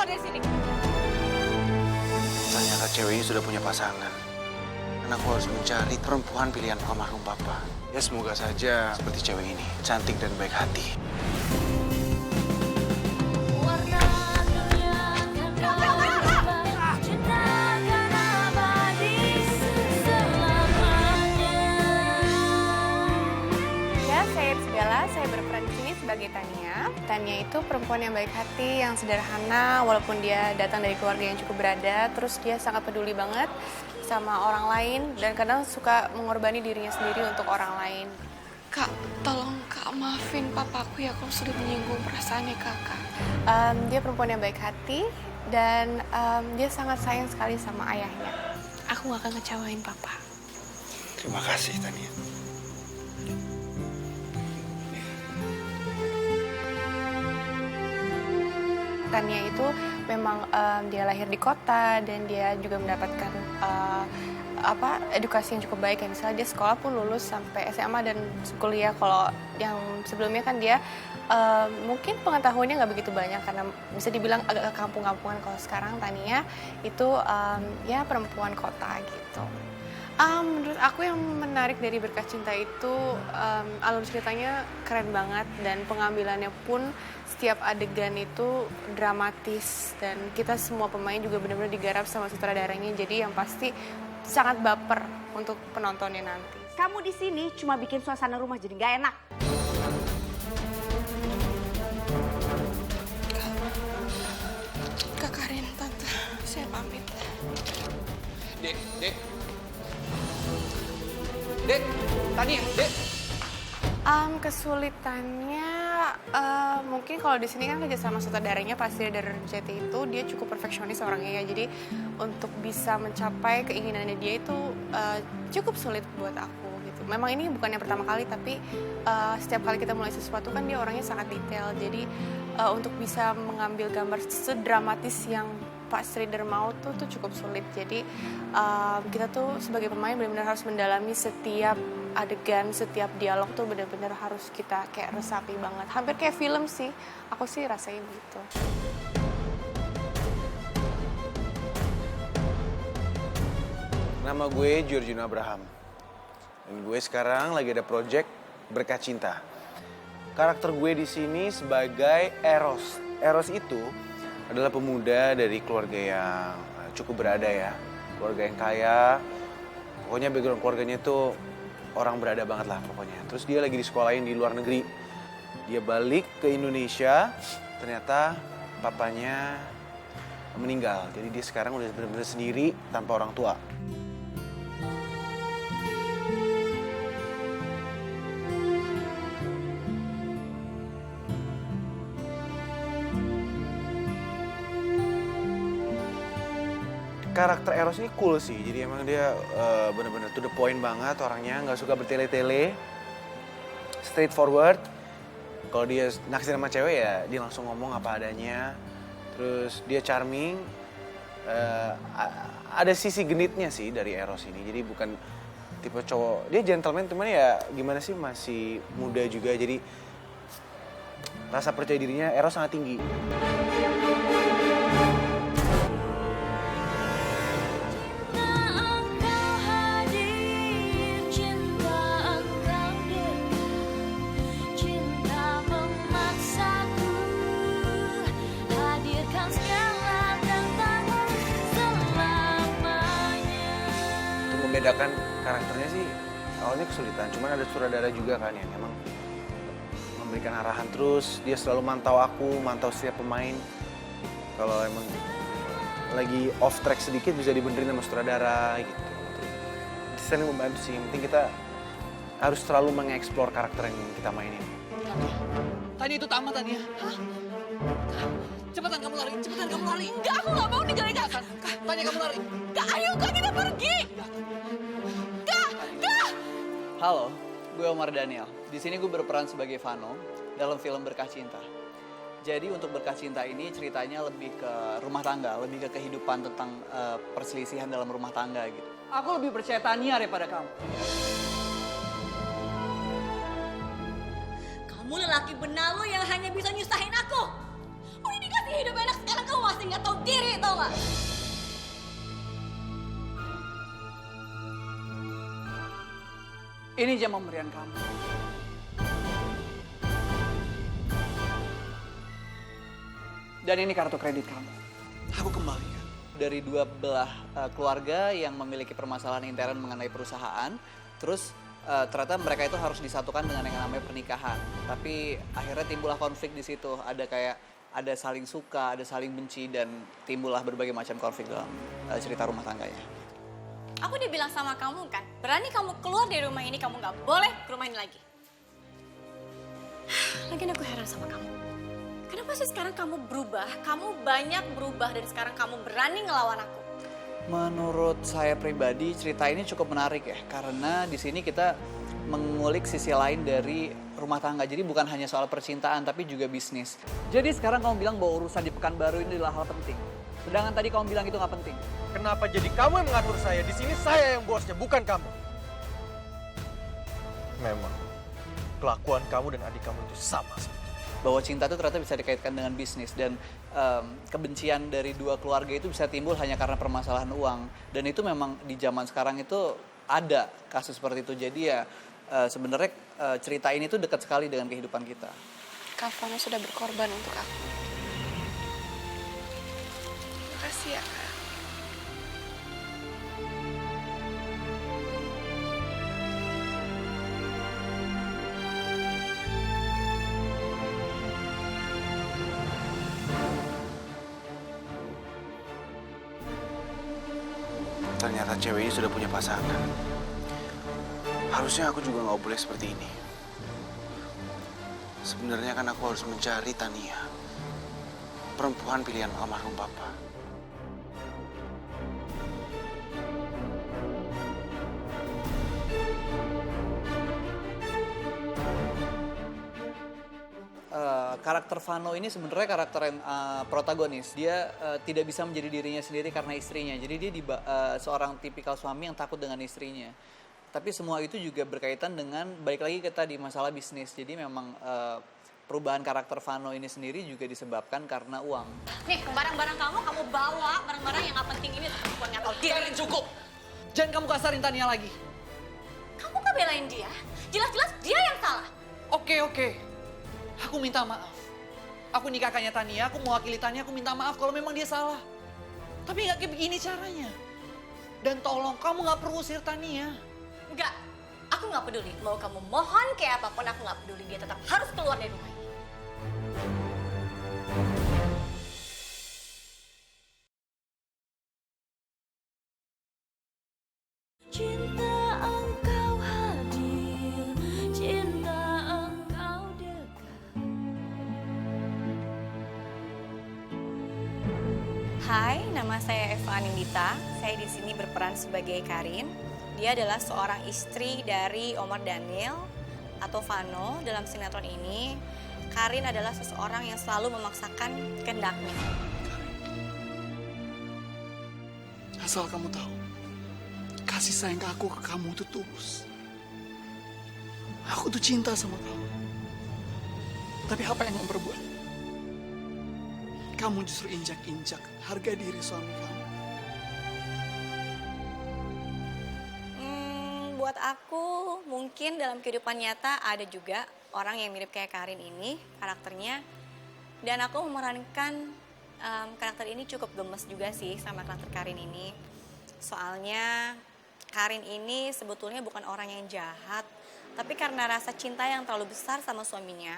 keluar dari sini. Ternyata cewek ini sudah punya pasangan. Dan aku harus mencari perempuan pilihan almarhum papa. Ya semoga saja seperti cewek ini, cantik dan baik hati. Saya berperan di sini sebagai Tania. Tania itu perempuan yang baik hati, yang sederhana, walaupun dia datang dari keluarga yang cukup berada, terus dia sangat peduli banget sama orang lain dan kadang suka mengorbankan dirinya sendiri untuk orang lain. Kak, tolong Kak maafin papaku ya kalau sudah menyinggung perasaannya Kakak. Dia perempuan yang baik hati dan dia sangat sayang sekali sama ayahnya. Aku gak akan ngecewain papa. Terima kasih, Tania. Tania itu memang dia lahir di kota dan dia juga mendapatkan edukasi yang cukup baik. Ya, misalnya dia sekolah pun lulus sampai SMA dan kuliah. Kalau yang sebelumnya kan dia mungkin pengetahuannya nggak begitu banyak karena bisa dibilang agak kampung-kampungan. Kalau sekarang Tania itu ya perempuan kota gitu. Menurut aku yang menarik dari Berkas Cinta itu alur ceritanya keren banget dan pengambilannya pun setiap adegan itu dramatis dan kita semua pemain juga benar-benar digarap sama sutradaranya, jadi yang pasti sangat baper untuk penontonnya nanti. Kamu di sini cuma bikin suasana rumah jadi nggak enak. Kak Karin, Tante, saya pamit. Dek. Dek, Tania, Dek. Kesulitannya mungkin kalau di sini kan kerja sama sutradaranya pasti dari Jati itu dia cukup perfeksionis orangnya ya, jadi untuk bisa mencapai keinginannya dia itu cukup sulit buat aku gitu. Memang ini bukan yang pertama kali tapi setiap kali kita mulai sesuatu kan dia orangnya sangat detail, jadi untuk bisa mengambil gambar sedramatis yang Pak Strider mau tuh cukup sulit. Jadi kita tuh sebagai pemain benar-benar harus mendalami setiap adegan, setiap dialog tuh benar-benar harus kita kayak resapi banget. Hampir kayak film sih, aku sih rasain gitu. Nama gue Giorgino Abraham. Dan gue sekarang lagi ada project Berkas Cinta. Karakter gue di sini sebagai Eros. Eros itu adalah pemuda dari keluarga yang cukup berada ya. Keluarga yang kaya. Pokoknya background keluarganya itu orang berada banget lah pokoknya. Terus dia lagi disekolahin di luar negeri. Dia balik ke Indonesia, ternyata papanya meninggal. Jadi dia sekarang udah benar-benar sendiri tanpa orang tua. Karakter Eros ini cool sih, jadi emang dia bener-bener to the point banget orangnya, nggak suka bertele-tele, straightforward. Kalau dia naksir sama cewek ya dia langsung ngomong apa adanya. Terus dia charming, ada sisi genitnya sih dari Eros ini, jadi bukan tipe cowok, dia gentleman cuman ya gimana sih masih muda juga, jadi rasa percaya dirinya Eros sangat tinggi. Membedakan karakternya sih awalnya kesulitan, cuman ada sutradara juga kan yang emang memberikan arahan terus, dia selalu mantau aku, mantau setiap pemain. Kalau emang lagi off track sedikit bisa dibenerin sama sutradara gitu. Saling membantu sih, yang penting kita harus selalu mengeksplor karakter yang kita mainin. Tania itu tamat, Tania. Hah? Cepetan kamu lari, cepetan kamu lari. Enggak, aku gak mau ninggalin Kakak. Tania kamu lari. Kak, ayo Kak, kita pergi. Kak. Halo, gue Omar Daniel. Di sini gue berperan sebagai Vano dalam film Berkas Cinta. Jadi untuk Berkas Cinta ini ceritanya lebih ke rumah tangga, lebih ke kehidupan tentang perselisihan dalam rumah tangga gitu. Aku lebih percaya Tania daripada kamu. Kamu lelaki benalu yang hanya bisa nyusahin aku. Udah dikasih hidup enak, sekarang kamu masih masih nggak tahu diri, tau nggak? Ini jam pemberian kamu. Dan ini kartu kredit kamu. Aku kembalikan. Dari dua belah keluarga yang memiliki permasalahan intern mengenai perusahaan, terus ternyata mereka itu harus disatukan dengan yang namanya pernikahan. Tapi akhirnya timbullah konflik di situ. Ada saling suka, ada saling benci, dan timbullah berbagai macam konflik dalam cerita rumah tangganya. Aku udah bilang sama kamu kan, berani kamu keluar dari rumah ini, kamu nggak boleh ke rumah ini lagi. Lagian aku heran sama kamu. Kenapa sih sekarang kamu berubah? Kamu banyak berubah dan sekarang kamu berani ngelawan aku. Menurut saya pribadi, cerita ini cukup menarik ya, karena di sini kita mengulik sisi lain dari rumah tangga. Jadi bukan hanya soal percintaan, tapi juga bisnis. Jadi sekarang kamu bilang bahwa urusan di Pekanbaru ini adalah hal penting. Sedangkan tadi kamu bilang itu nggak penting. Kenapa jadi kamu yang mengatur saya? Di sini saya yang bosnya, bukan kamu. Memang kelakuan kamu dan adik kamu itu sama. Bahwa cinta itu ternyata bisa dikaitkan dengan bisnis, dan kebencian dari dua keluarga itu bisa timbul hanya karena permasalahan uang. Dan itu memang di zaman sekarang itu ada kasus seperti itu. Jadi ya sebenarnya cerita ini tuh dekat sekali dengan kehidupan kita. Kak Vano sudah berkorban untuk aku. Makasih ya, Kak. Ternyata cewek ini sudah punya pasangan. Harusnya aku juga nggak boleh seperti ini. Sebenarnya kan aku harus mencari Tania, perempuan pilihan almarhum papa. Karakter Vano ini sebenarnya karakter yang protagonis. Dia tidak bisa menjadi dirinya sendiri karena istrinya. Jadi dia seorang tipikal suami yang takut dengan istrinya. Tapi semua itu juga berkaitan dengan, balik lagi ke tadi, masalah bisnis. Jadi memang perubahan karakter Vano ini sendiri juga disebabkan karena uang. Nih, barang-barang kamu bawa, barang-barang yang nggak penting ini buat nggak tahu diri. Karin, cukup! Jangan kamu kasarin Tania lagi. Kamu kok belain dia? Jelas-jelas dia yang salah. Oke. Aku minta maaf. Aku nikahkannya Tania, aku mewakili Tania, aku minta maaf kalau memang dia salah. Tapi nggak kayak begini caranya. Dan tolong, kamu nggak perlu usir Tania. Enggak, aku nggak peduli. Mau kamu mohon kayak apapun, aku nggak peduli. Dia tetap harus keluar dari rumah ini. Cinta engkau hadir, cinta engkau dekat. Hai, nama saya Eva Anindita. Saya di sini berperan sebagai Karin. Dia adalah seorang istri dari Omar Daniel atau Vano. Dalam sinetron ini, Karin adalah seseorang yang selalu memaksakan kehendaknya. Asal kamu tahu, kasih sayang aku ke kamu itu tulus. Aku tuh cinta sama kamu. Tapi apa yang kamu perbuat? Kamu justru injak-injak harga diri suami kamu. Buat aku, mungkin dalam kehidupan nyata ada juga orang yang mirip kayak Karin ini, karakternya. Dan aku memerankan karakter ini cukup gemes juga sih sama karakter Karin ini. Soalnya Karin ini sebetulnya bukan orang yang jahat, tapi karena rasa cinta yang terlalu besar sama suaminya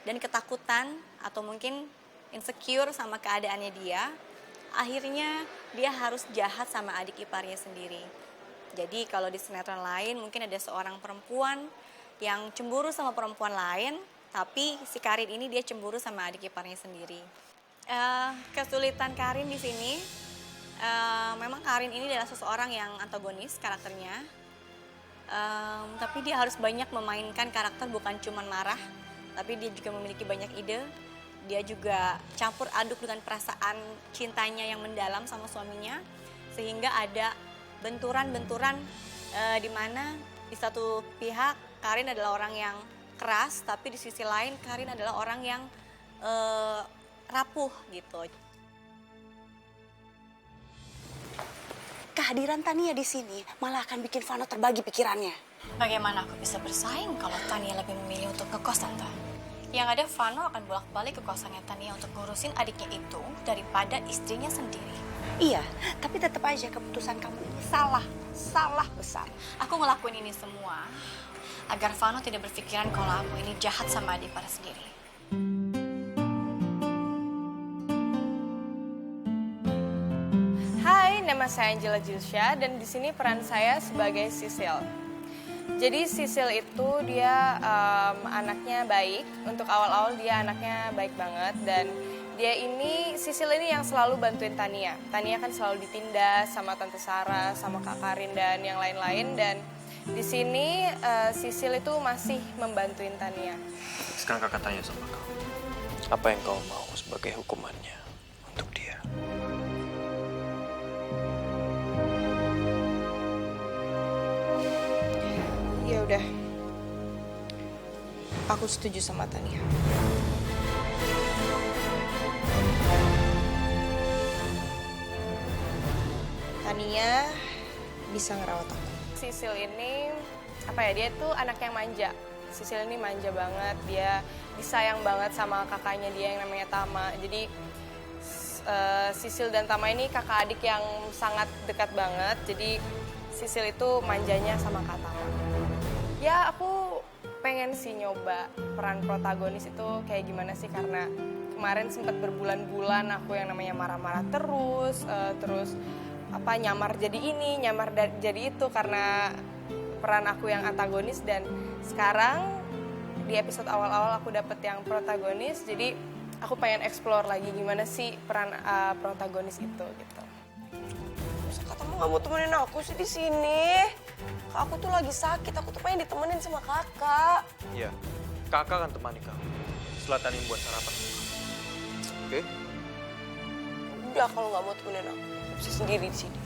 dan ketakutan atau mungkin insecure sama keadaannya dia, akhirnya dia harus jahat sama adik iparnya sendiri. Jadi kalau di sinetron lain mungkin ada seorang perempuan yang cemburu sama perempuan lain, tapi si Karin ini dia cemburu sama adik iparnya sendiri. Kesulitan Karin di sini, memang Karin ini adalah seseorang yang antagonis karakternya, tapi dia harus banyak memainkan karakter, bukan cuma marah, tapi dia juga memiliki banyak ide. Dia juga campur aduk dengan perasaan cintanya yang mendalam sama suaminya, sehingga ada benturan-benturan di mana di satu pihak Karin adalah orang yang keras, tapi di sisi lain Karin adalah orang yang rapuh gitu. kehadiran Tania di sini malah akan bikin Vano terbagi pikirannya. Bagaimana aku bisa bersaing kalau Tania lebih memilih untuk ngekos, Tante? Yang ada Vano akan bolak-balik ke kosannya Tania untuk ngurusin adiknya itu daripada istrinya sendiri. Iya, tapi tetap aja keputusan kamu ini salah besar. Aku ngelakuin ini semua agar Vano tidak berpikiran kalau aku ini jahat sama adik pada sendiri. Hai, nama saya Angela Jilsha dan di sini peran saya sebagai Sisil. Jadi Sisil itu dia anaknya baik. Untuk awal-awal dia anaknya baik banget dan Sisil ini yang selalu bantuin Tania. Tania kan selalu ditindas sama Tante Sarah, sama Kak Karin dan yang lain-lain dan di sini Sisil itu masih membantuin Tania. Sekarang kakak tanya sama kamu, apa yang kau mau sebagai hukumannya untuk dia? Ya udah, aku setuju sama Tania. Tania bisa ngerawat aku. Sisil ini, dia tuh anak yang manja. Sisil ini manja banget, dia disayang banget sama kakaknya dia yang namanya Tama. Jadi Sisil dan Tama ini kakak adik yang sangat dekat banget. Jadi Sisil itu manjanya sama Kak Tama. Ya aku pengen sih nyoba peran protagonis itu kayak gimana sih, karena kemarin sempat berbulan-bulan aku yang namanya marah-marah terus nyamar jadi ini, nyamar jadi itu karena peran aku yang antagonis, dan sekarang di episode awal-awal aku dapet yang protagonis, jadi aku pengen explore lagi gimana sih peran protagonis itu gitu. Masa kamu nggak mau temenin aku sih di sini? Aku tuh lagi sakit, aku tuh pengen ditemenin sama kakak. Iya, kakak akan temani kamu setelah tadi buat sarapan. Oke? Udah, kalau nggak mau temenin aku bisa sendiri di sini.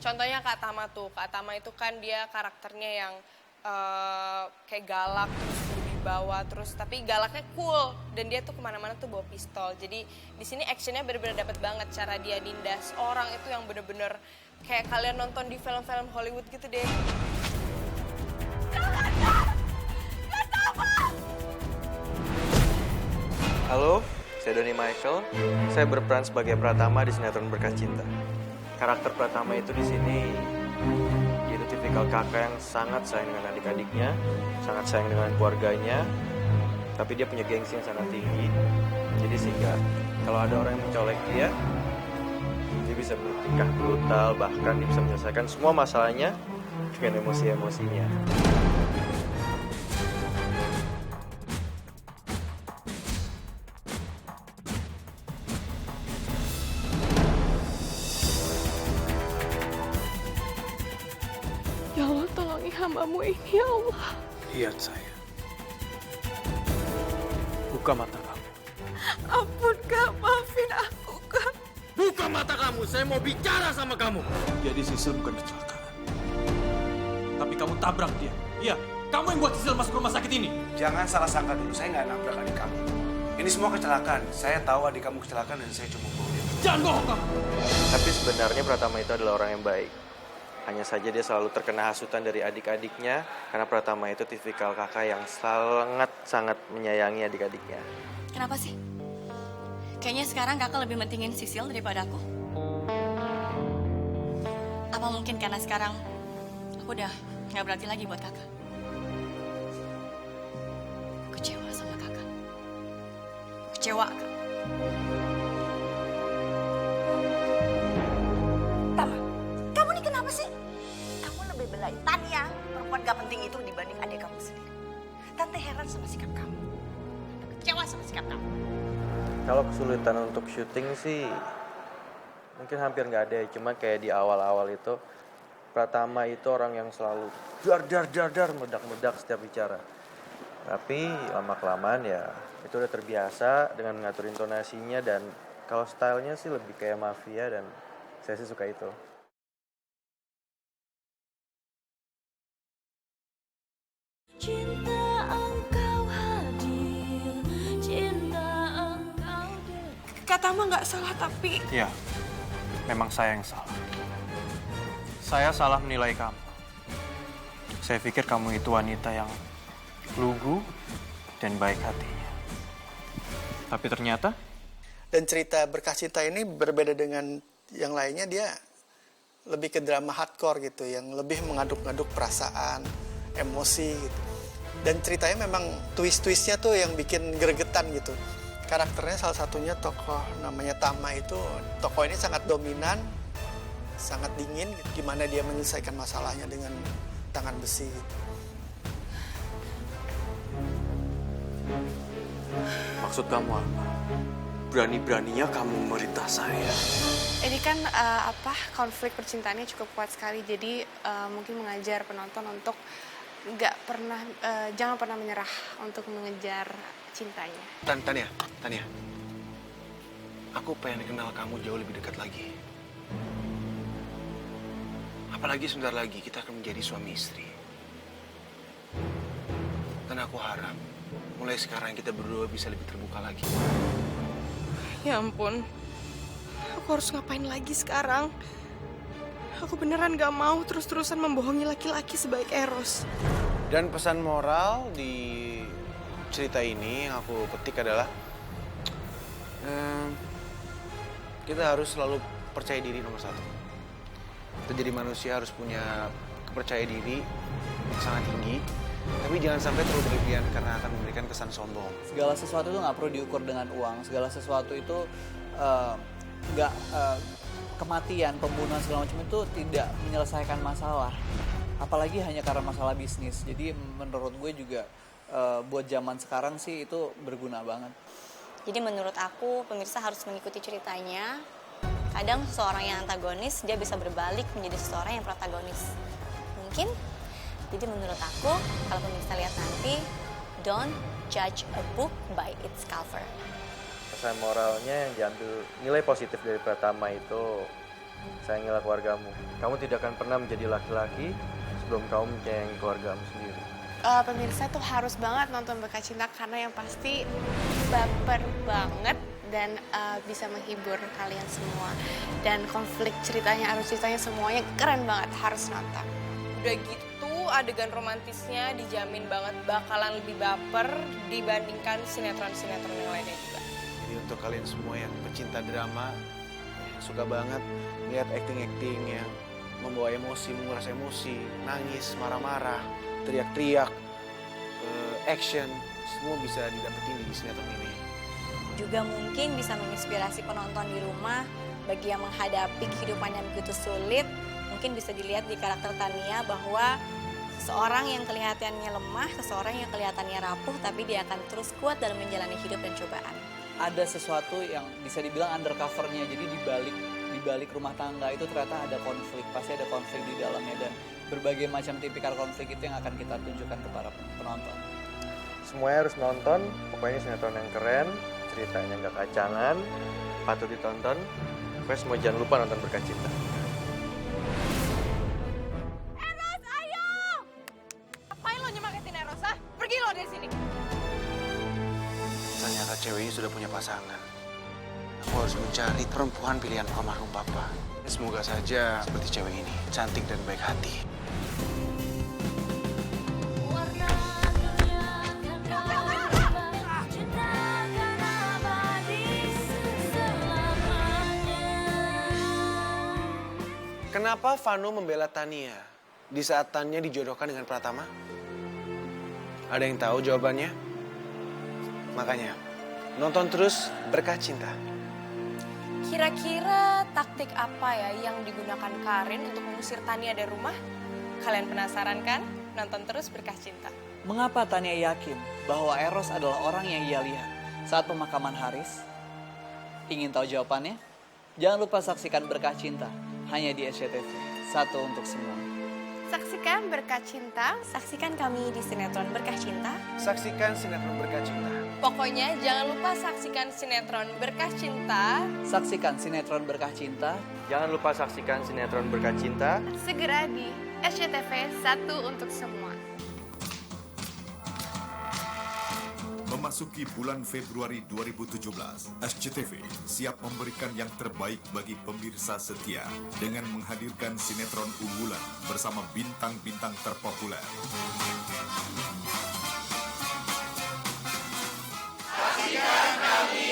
Contohnya Kak Tama tuh, Kak Tama itu kan dia karakternya yang kayak galak, terus dibawa terus, tapi galaknya cool dan dia tuh kemana-mana tuh bawa pistol. Jadi di sini actionnya bener-bener dapet banget, cara dia nindas orang itu yang bener-bener kayak kalian nonton di film-film Hollywood gitu deh. Halo, saya Doni Michael. Saya berperan sebagai Pratama di sinetron Berkas Cinta. Karakter Pratama itu di sini dia itu tipikal kakak yang sangat sayang dengan adik-adiknya, sangat sayang dengan keluarganya, tapi dia punya gengsi yang sangat tinggi. Jadi sehingga kalau ada orang yang mencolek dia bisa bertingkah brutal, bahkan dia bisa menyelesaikan semua masalahnya dengan emosi-emosinya. Ya Allah, tolongi hamba-Mu ini, ya Allah. Lihat saya. Buka mata kamu. Ampun, Kak. Maafin aku, Kak. Buka mata kamu, saya mau bicara sama kamu. Jadi Sisil bukan kecelakaan. Tapi kamu tabrak dia. Iya, kamu yang buat Sisil masuk rumah sakit ini. Jangan salah sangka dulu, saya nggak nabrak adik kamu. Ini semua kecelakaan. Saya tahu adik kamu kecelakaan dan saya cuma bawa dia. Jangan bohong kamu. Tapi sebenarnya Pratama itu adalah orang yang baik. Hanya saja dia selalu terkena hasutan dari adik-adiknya karena Pratama itu tipikal kakak yang sangat menyayangi adik-adiknya. Kenapa sih? Kayaknya sekarang kakak lebih mentingin Sisil daripada aku. Apa mungkin karena sekarang aku udah nggak berarti lagi buat kakak? Kecewa sama kakak. Kecewa, Kak. Tama, kamu nih kenapa sih? Kamu lebih belain Tania, perempuan gak penting itu dibanding adik kamu sendiri. Tante heran sama sikap kamu. Tante kecewa sama sikap kamu. Kalau kesulitan untuk syuting sih mungkin hampir nggak ada ya. Cuma kayak di awal-awal itu Pratama itu orang yang selalu dar meledak-meledak setiap bicara. Tapi lama-kelamaan ya itu udah terbiasa dengan mengatur intonasinya, dan kalau stylenya sih lebih kayak mafia dan saya sih suka itu. Cinta engkau hadir, cinta engkau dekat. Kak Tama nggak salah, tapi... Iya, memang saya yang salah. Saya salah menilai kamu. Saya pikir kamu itu wanita yang lugu dan baik hatinya. Tapi ternyata... Dan cerita Berkah Cinta ini berbeda dengan yang lainnya, dia lebih ke drama hardcore gitu, yang lebih mengaduk-aduk perasaan, emosi gitu. Dan ceritanya memang twist-twistnya tuh yang bikin gregetan gitu. Karakternya salah satunya tokoh namanya Tama itu, tokoh ini sangat dominan, sangat dingin, gitu. Gimana dia menyelesaikan masalahnya dengan tangan besi gitu. Maksud kamu apa? Berani-beraninya kamu memerintah saya. Ini kan konflik percintaannya cukup kuat sekali, jadi mungkin mengajar penonton untuk jangan pernah menyerah untuk mengejar cintanya. Tania, aku pengen kenal kamu jauh lebih dekat lagi. Apalagi sebentar lagi kita akan menjadi suami istri. Dan aku harap mulai sekarang kita berdua bisa lebih terbuka lagi. Ya ampun, aku harus ngapain lagi sekarang? Aku beneran gak mau terus-terusan membohongi laki-laki sebaik Eros. Dan pesan moral di cerita ini yang aku petik adalah kita harus selalu percaya diri nomor satu. Kita jadi manusia harus punya kepercayaan diri yang sangat tinggi, tapi jangan sampai terlalu berlebihan karena akan memberikan kesan sombong. Segala sesuatu itu nggak perlu diukur dengan uang. Segala sesuatu itu kematian, pembunuhan segala macam itu tidak menyelesaikan masalah. Apalagi hanya karena masalah bisnis. Jadi menurut gue juga buat zaman sekarang sih itu berguna banget. Jadi menurut aku pemirsa harus mengikuti ceritanya. Kadang seseorang yang antagonis dia bisa berbalik menjadi seseorang yang protagonis. Mungkin. Jadi menurut aku kalau pemirsa lihat nanti, don't judge a book by its cover. Pesan moralnya yang diambil nilai positif dari Pratama itu, sayangilah keluargamu. Kamu tidak akan pernah menjadi laki-laki sebelum kamu menyayangi keluargamu sendiri. Pemirsa tuh harus banget nonton Berkah Cinta karena yang pasti baper banget dan bisa menghibur kalian semua. Dan konflik ceritanya, arus ceritanya semuanya keren banget, harus nonton. Udah gitu adegan romantisnya dijamin banget bakalan lebih baper dibandingkan sinetron-sinetron yang lainnya juga. Jadi untuk kalian semua yang pecinta drama, suka banget lihat acting-acting yang membawa emosi, menguras emosi, nangis, marah-marah, teriak-teriak, action, semua bisa didapetin di sinetron ini. Juga mungkin bisa menginspirasi penonton di rumah bagi yang menghadapi kehidupan yang begitu sulit. Mungkin bisa dilihat di karakter Tania bahwa seseorang yang kelihatannya lemah, seseorang yang kelihatannya rapuh, tapi dia akan terus kuat dalam menjalani hidup dan cobaan. Ada sesuatu yang bisa dibilang undercover-nya, jadi di balik rumah tangga itu ternyata ada konflik, pasti ada konflik di dalamnya dan berbagai macam tipikal konflik itu yang akan kita tunjukkan ke para penonton. Semuanya harus nonton, pokoknya sinetron yang keren, ceritanya nggak kacangan, patut ditonton. Pokoknya semua jangan lupa nonton Berkah Cinta. Eros, ayo! Ngapain lo nyemangatin Eros, ah? Pergi lo dari sini. Ternyata cewek ini sudah punya pasangan. Aku harus mencari perempuan pilihan almarhum papa. Semoga saja seperti cewek ini, cantik dan baik hati. Kenapa Vano membela Tania di saat Tania dijodohkan dengan Pratama? Ada yang tahu jawabannya? Makanya, nonton terus Berkah Cinta. Kira-kira taktik apa ya yang digunakan Karin untuk mengusir Tania dari rumah? Kalian penasaran kan? Nonton terus Berkah Cinta. Mengapa Tania yakin bahwa Eros adalah orang yang ia lihat saat pemakaman Haris? Ingin tahu jawabannya? Jangan lupa saksikan Berkah Cinta hanya di SCTV. Satu untuk semua. Saksikan Berkah Cinta. Saksikan kami di sinetron Berkah Cinta. Saksikan sinetron Berkah Cinta. Pokoknya jangan lupa saksikan sinetron Berkah Cinta. Saksikan sinetron Berkah Cinta. Jangan lupa saksikan sinetron Berkah Cinta. Segera di SCTV. Satu untuk semua. Memasuki bulan Februari 2017, SCTV siap memberikan yang terbaik bagi pemirsa setia dengan menghadirkan sinetron unggulan bersama bintang-bintang terpopuler. Saksikan kami